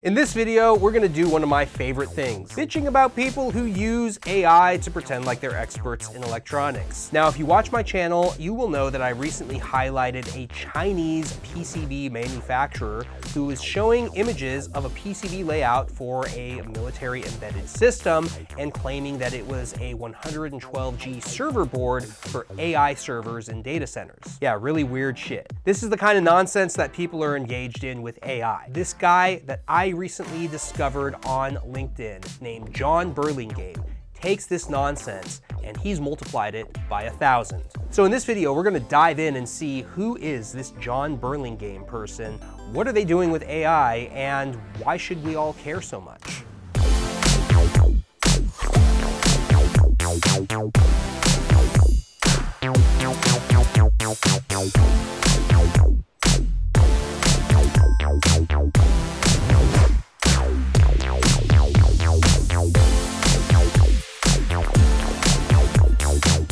In this video, we're gonna do one of my favorite things, bitching about people who use AI to pretend like they're experts in electronics. Now, if you watch my channel, you will know that I recently highlighted a Chinese PCB manufacturer who is showing images of a PCB layout for a military embedded system and claiming that it was a 112G server board for AI servers in data centers. Yeah, really weird shit. This is the kind of nonsense that people are engaged in with AI. This guy that I recently discovered on LinkedIn named John Burlingame takes this nonsense and he's multiplied it by 1,000. So in this video, we're gonna dive in and see who is this John Burlingame person, what are they doing with AI, and why should we all care so much?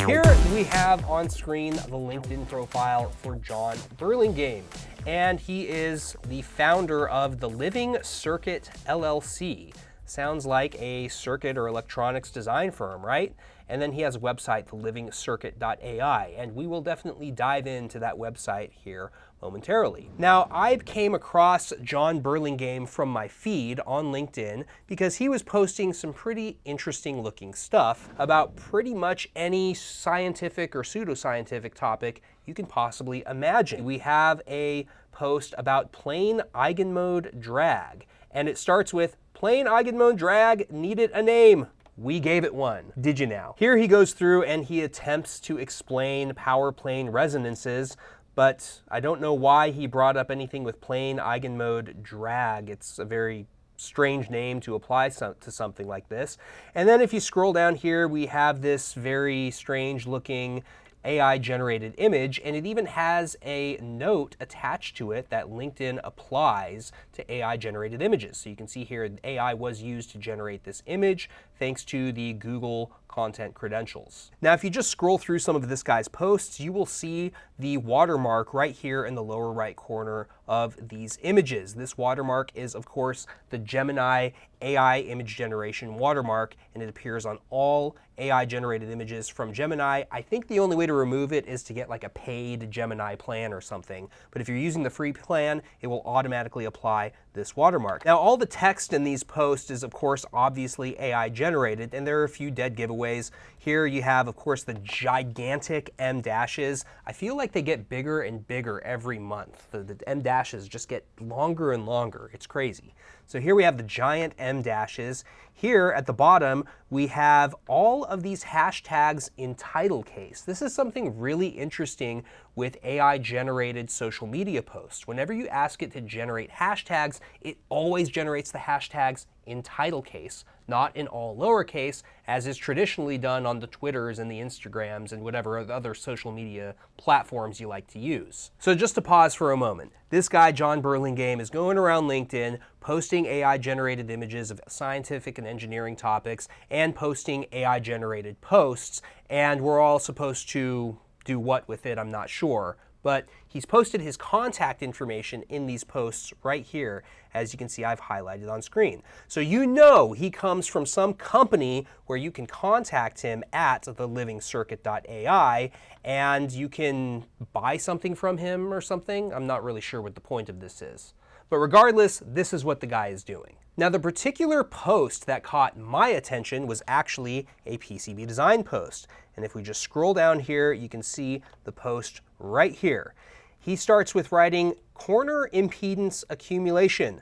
Here we have on screen the LinkedIn profile for John Burlingame, and he is the founder of the Living Circuit LLC. Sounds like a circuit or electronics design firm, right? And then he has a website, thelivingcircuit.ai, and we will definitely dive into that website here momentarily. Now, I came across John Burlingame from my feed on LinkedIn because he was posting some pretty interesting looking stuff about pretty much any scientific or pseudoscientific topic you can possibly imagine. We have a post about plane eigenmode drag, and it starts with, plane eigenmode drag needed a name. We gave it one. Did you now? Here he goes through and he attempts to explain power plane resonances, but I don't know why he brought up anything with plane eigenmode drag. It's a very strange name to apply to something like this. And then if you scroll down here, we have this very strange looking AI generated image, and it even has a note attached to it that LinkedIn applies to AI generated images. So you can see here AI was used to generate this image thanks to the Google content credentials. Now, if you just scroll through some of this guy's posts, you will see the watermark right here in the lower right corner of these images. This watermark is, of course, the Gemini AI image generation watermark, and it appears on all AI generated images from Gemini. I think the only way to remove it is to get like a paid Gemini plan or something, but if you're using the free plan, it will automatically apply this watermark. Now, all the text in these posts is, of course, obviously AI generated, and there are a few dead giveaways. Here you have, of course, the gigantic M dashes. I feel like they get bigger and bigger every month. The M dashes just get longer and longer. It's crazy. So here we have the giant M dashes. Here at the bottom, we have all of these hashtags in title case. This is something really interesting with AI-generated social media posts. Whenever you ask it to generate hashtags, it always generates the hashtags in title case, not in all lowercase, as is traditionally done on the Twitters and the Instagrams and whatever other social media platforms you like to use. So just to pause for a moment, this guy, John Burlingame, is going around LinkedIn, posting AI-generated images of scientific and engineering topics, and posting AI-generated posts, and we're all supposed to do what with it, I'm not sure. But he's posted his contact information in these posts right here. As you can see, I've highlighted on screen. So you know he comes from some company where you can contact him at thelivingcircuit.ai and you can buy something from him or something. I'm not really sure what the point of this is. But regardless, this is what the guy is doing. Now, the particular post that caught my attention was actually a PCB design post. And if we just scroll down here, you can see the post right here. He starts with writing, corner impedance accumulation.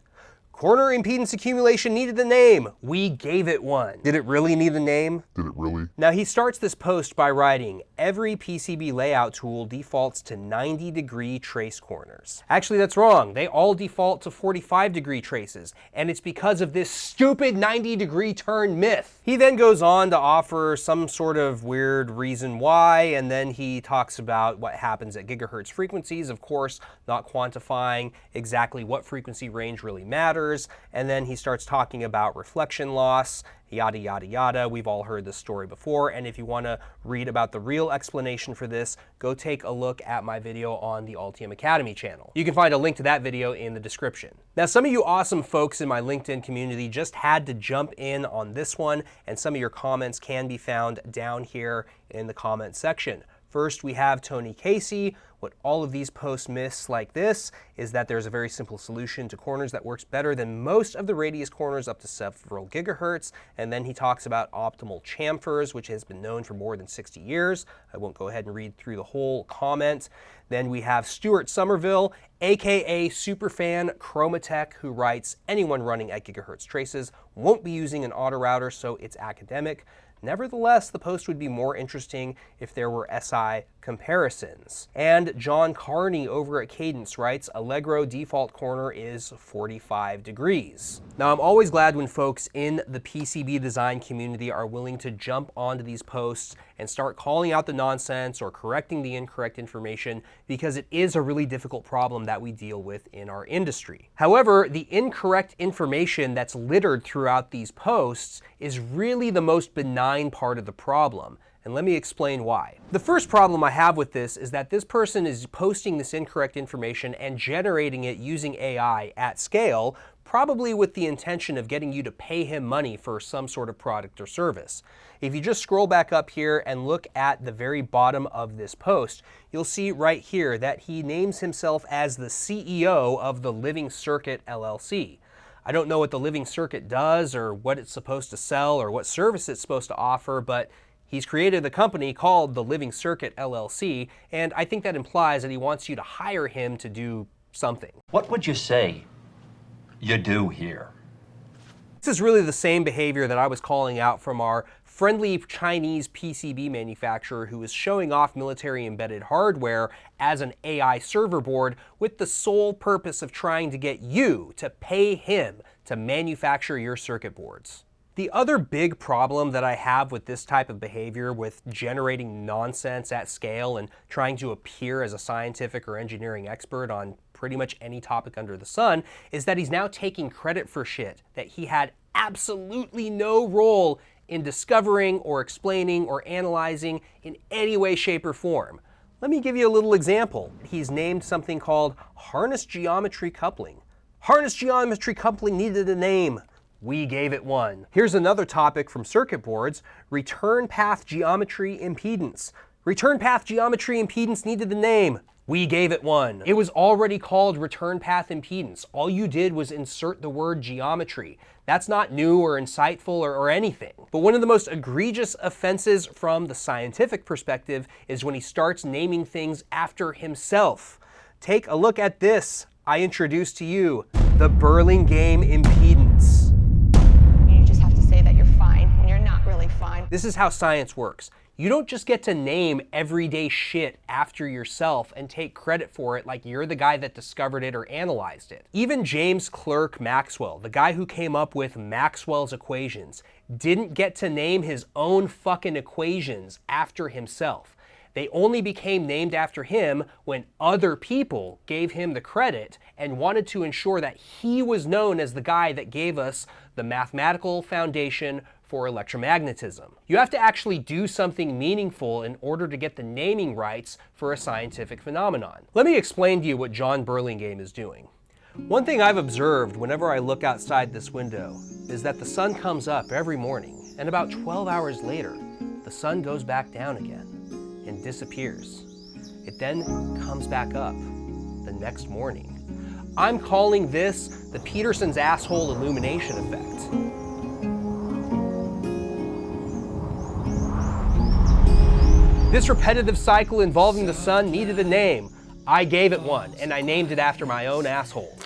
Corner impedance accumulation needed a name. We gave it one. Did it really need a name? Did it really? Now, he starts this post by writing, every PCB layout tool defaults to 90-degree trace corners. Actually, that's wrong. They all default to 45-degree traces, and it's because of this stupid 90-degree turn myth. He then goes on to offer some sort of weird reason why, and then he talks about what happens at gigahertz frequencies, of course, not quantifying exactly what frequency range really matters. chamfers, and then he starts talking about reflection loss, yada, yada, yada. We've all heard this story before, and if you want to read about the real explanation for this, go take a look at my video on the Altium Academy channel. You can find a link to that video in the description. Now, some of you awesome folks in my LinkedIn community just had to jump in on this one, and some of your comments can be found down here in the comment section. First, we have Tony Casey. What all of these posts miss like this is that there's a very simple solution to corners that works better than most of the radius corners up to several gigahertz. And then he talks about optimal chamfers, which has been known for more than 60 years. I won't go ahead and read through the whole comment. Then we have Stuart Somerville, aka Superfan Chromatech, who writes, anyone running at gigahertz traces won't be using an auto router, so it's academic. Nevertheless, the post would be more interesting if there were SI comparisons. And John Carney over at Cadence writes, Allegro default corner is 45 degrees. Now, I'm always glad when folks in the PCB design community are willing to jump onto these posts and start calling out the nonsense or correcting the incorrect information, because it is a really difficult problem that we deal with in our industry. However, the incorrect information that's littered throughout these posts is really the most benign part of the problem. And let me explain why. The first problem I have with this is that this person is posting this incorrect information and generating it using AI at scale, probably with the intention of getting you to pay him money for some sort of product or service. If you just scroll back up here and look at the very bottom of this post, you'll see right here that he names himself as the CEO of the Living Circuit LLC. I don't know what the Living Circuit does or what it's supposed to sell or what service it's supposed to offer, but he's created a company called the Living Circuit LLC, and I think that implies that he wants you to hire him to do something. What would you say you do here? This is really the same behavior that I was calling out from our friendly Chinese PCB manufacturer who is showing off military embedded hardware as an AI server board with the sole purpose of trying to get you to pay him to manufacture your circuit boards. The other big problem that I have with this type of behavior, with generating nonsense at scale and trying to appear as a scientific or engineering expert on pretty much any topic under the sun, is that he's now taking credit for shit that he had absolutely no role in discovering or explaining or analyzing in any way, shape, or form. Let me give you a little example. He's named something called harness geometry coupling. Harness geometry coupling needed a name. We gave it one. Here's another topic from circuit boards, return path geometry impedance. Return path geometry impedance needed the name. We gave it one. It was already called return path impedance. All you did was insert the word geometry. That's not new or insightful or anything. But one of the most egregious offenses from the scientific perspective is when he starts naming things after himself. Take a look at this. I introduce to you the Burlingame impedance. You just have to say that you're fine when you're not really fine. This is how science works. You don't just get to name everyday shit after yourself and take credit for it like you're the guy that discovered it or analyzed it. Even James Clerk Maxwell, the guy who came up with Maxwell's equations, didn't get to name his own fucking equations after himself. They only became named after him when other people gave him the credit and wanted to ensure that he was known as the guy that gave us the mathematical foundation for electromagnetism. You have to actually do something meaningful in order to get the naming rights for a scientific phenomenon. Let me explain to you what John Burlingame is doing. One thing I've observed whenever I look outside this window is that the sun comes up every morning, and about 12 hours later, the sun goes back down again and disappears. It then comes back up the next morning. I'm calling this the Peterson's asshole illumination effect. This repetitive cycle involving the sun needed a name. I gave it one, and I named it after my own asshole.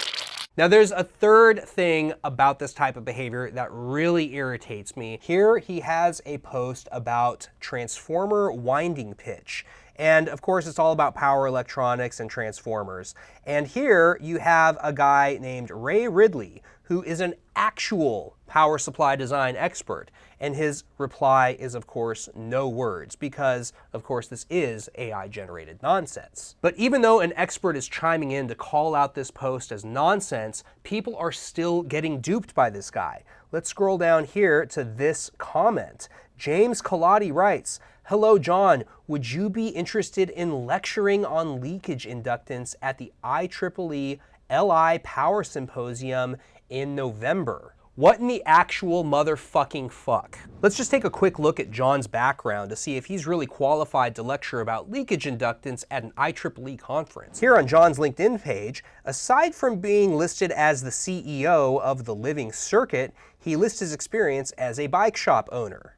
Now, there's a third thing about this type of behavior that really irritates me. Here he has a post about transformer winding pitch. And of course, it's all about power electronics and transformers. And here you have a guy named Ray Ridley, who is an actual power supply design expert. And his reply is, of course, no words, because, of course, this is AI-generated nonsense. But even though an expert is chiming in to call out this post as nonsense, people are still getting duped by this guy. Let's scroll down here to this comment. James Colati writes, "Hello, John. Would you be interested in lecturing on leakage inductance at the IEEE LI Power Symposium in November?" What in the actual motherfucking fuck? Let's just take a quick look at John's background to see if he's really qualified to lecture about leakage inductance at an IEEE conference. Here on John's LinkedIn page, aside from being listed as the CEO of the Living Circuit, he lists his experience as a bike shop owner.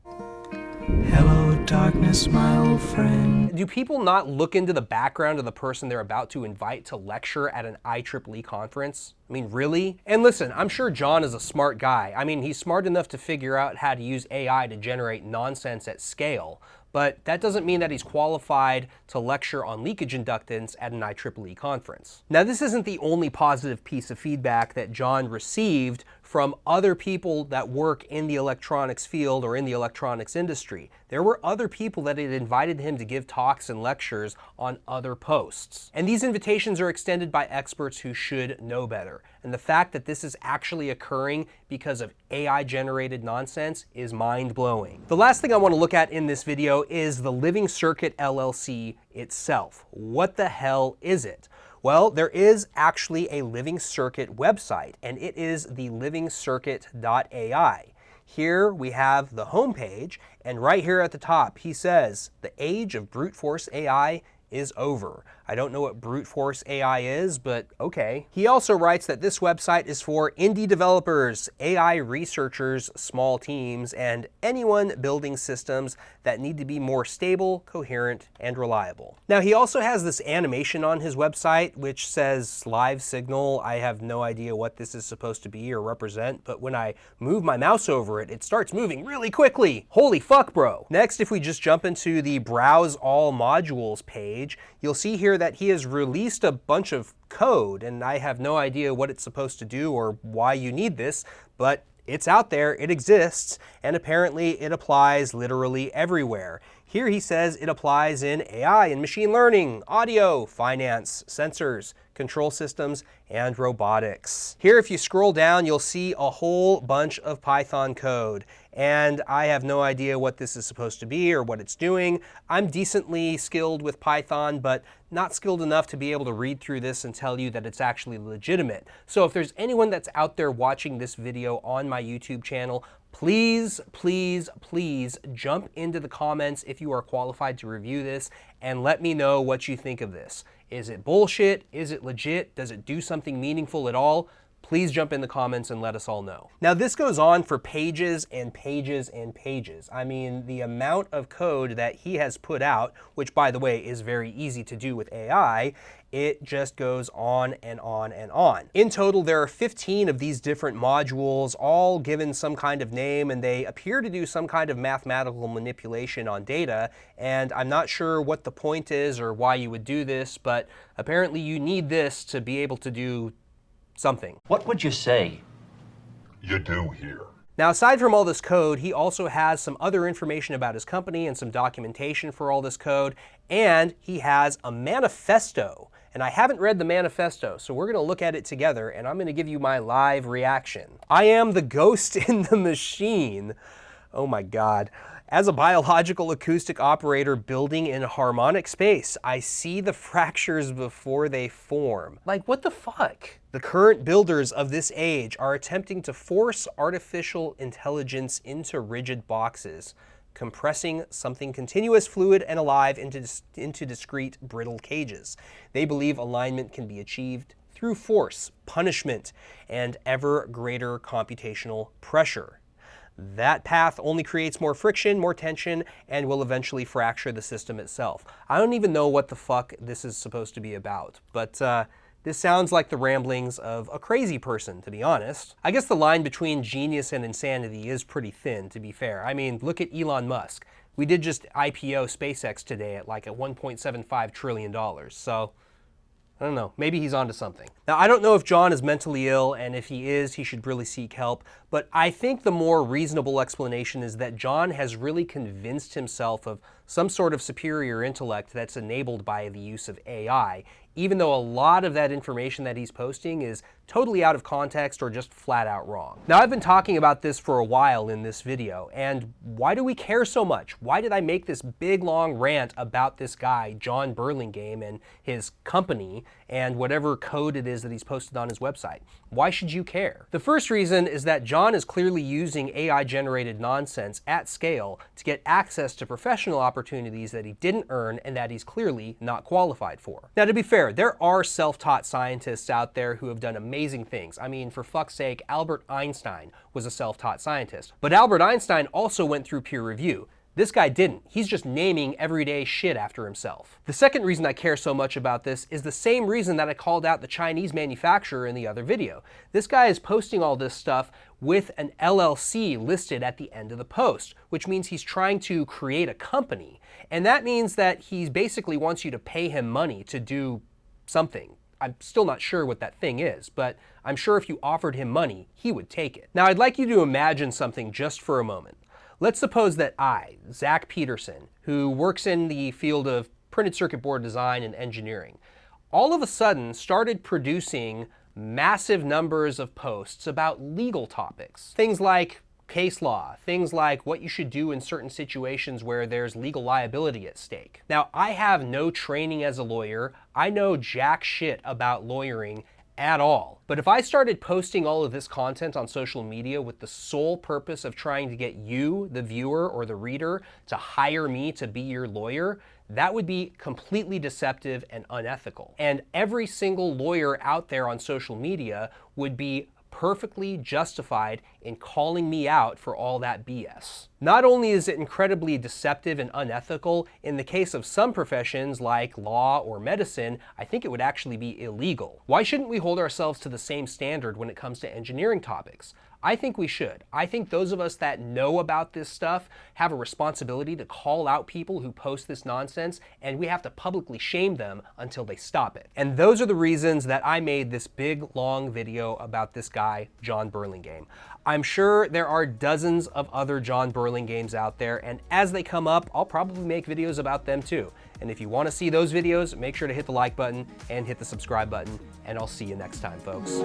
Hello, darkness, my old friend. Do people not look into the background of the person they're about to invite to lecture at an IEEE conference? I mean, really? And listen, I'm sure John is a smart guy. I mean, he's smart enough to figure out how to use AI to generate nonsense at scale. But that doesn't mean that he's qualified to lecture on leakage inductance at an IEEE conference. Now, this isn't the only positive piece of feedback that John received from other people that work in the electronics field or in the electronics industry. There were other people that had invited him to give talks and lectures on other posts. And these invitations are extended by experts who should know better. And the fact that this is actually occurring because of AI-generated nonsense is mind-blowing. The last thing I want to look at in this video is the Living Circuit LLC itself. What the hell is it? Well, there is actually a Living Circuit website, and it is the livingcircuit.ai. Here we have the homepage, and right here at the top, he says, "The age of brute force AI is over." I don't know what brute force AI is, but okay. He also writes that this website is for indie developers, AI researchers, small teams, and anyone building systems that need to be more stable, coherent, and reliable. Now, he also has this animation on his website which says live signal. I have no idea what this is supposed to be or represent, but when I move my mouse over it, it starts moving really quickly. Holy fuck, bro. Next, if we just jump into the Browse All Modules page, you'll see here that he has released a bunch of code, and I have no idea what it's supposed to do or why you need this, but it's out there, it exists, and apparently it applies literally everywhere. Here he says it applies in AI and machine learning, audio, finance, sensors, control systems, and robotics. Here, if you scroll down, you'll see a whole bunch of Python code, and I have no idea what this is supposed to be or what it's doing. I'm decently skilled with Python, but not skilled enough to be able to read through this and tell you that it's actually legitimate. So if there's anyone that's out there watching this video on my YouTube channel, please, please, please jump into the comments if you are qualified to review this and let me know what you think of this. Is it bullshit? Is it legit? Does it do something meaningful at all? Please jump in the comments and let us all know. Now, this goes on for pages and pages and pages. I mean, the amount of code that he has put out, which by the way is very easy to do with AI, it just goes on and on and on. In total, there are 15 of these different modules, all given some kind of name, and they appear to do some kind of mathematical manipulation on data, and I'm not sure what the point is or why you would do this, but apparently you need this to be able to do something. What would you say you do here? Now, aside from all this code, he also has some other information about his company and some documentation for all this code, and he has a manifesto. And I haven't read the manifesto, so we're gonna look at it together, and I'm gonna give you my live reaction. I am the ghost in the machine. Oh my God. As a biological acoustic operator building in harmonic space, I see the fractures before they form. Like, what the fuck? The current builders of this age are attempting to force artificial intelligence into rigid boxes, compressing something continuous, fluid, and alive into discrete, brittle cages. They believe alignment can be achieved through force, punishment, and ever greater computational pressure. That path only creates more friction, more tension, and will eventually fracture the system itself. I don't even know what the fuck this is supposed to be about, but this sounds like the ramblings of a crazy person, to be honest. I guess the line between genius and insanity is pretty thin, to be fair. I mean, look at Elon Musk. We did just IPO SpaceX today at like a $1.75 trillion, so I don't know, maybe he's onto something. Now, I don't know if John is mentally ill, and if he is, he should really seek help, but I think the more reasonable explanation is that John has really convinced himself of some sort of superior intellect that's enabled by the use of AI, even though a lot of that information that he's posting is totally out of context or just flat out wrong. Now, I've been talking about this for a while in this video, and why do we care so much? Why did I make this big long rant about this guy, John Burlingame, and his company, and whatever code it is that he's posted on his website? Why should you care? The first reason is that John is clearly using AI-generated nonsense at scale to get access to professional opportunities that he didn't earn and that he's clearly not qualified for. Now, to be fair, there are self-taught scientists out there who have done amazing things. I mean, for fuck's sake, Albert Einstein was a self-taught scientist. But Albert Einstein also went through peer review. This guy didn't. He's just naming everyday shit after himself. The second reason I care so much about this is the same reason that I called out the Chinese manufacturer in the other video. This guy is posting all this stuff with an LLC listed at the end of the post, which means he's trying to create a company. And that means that he basically wants you to pay him money to do something. I'm still not sure what that thing is, but I'm sure if you offered him money, he would take it. Now, I'd like you to imagine something just for a moment. Let's suppose that I, Zach Peterson, who works in the field of printed circuit board design and engineering, all of a sudden started producing massive numbers of posts about legal topics. Things like case law, things like what you should do in certain situations where there's legal liability at stake. Now, I have no training as a lawyer. I know jack shit about lawyering at all. But if I started posting all of this content on social media with the sole purpose of trying to get you, the viewer or the reader, to hire me to be your lawyer, that would be completely deceptive and unethical. And every single lawyer out there on social media would be perfectly justified in calling me out for all that BS. Not only is it incredibly deceptive and unethical, in the case of some professions like law or medicine, I think it would actually be illegal. Why shouldn't we hold ourselves to the same standard when it comes to engineering topics? I think we should. I think those of us that know about this stuff have a responsibility to call out people who post this nonsense, and we have to publicly shame them until they stop it. And those are the reasons that I made this big, long video about this guy, John Burlingame. I'm sure there are dozens of other John Burlingames out there, and as they come up, I'll probably make videos about them too. And if you want to see those videos, make sure to hit the like button and hit the subscribe button, and I'll see you next time, folks.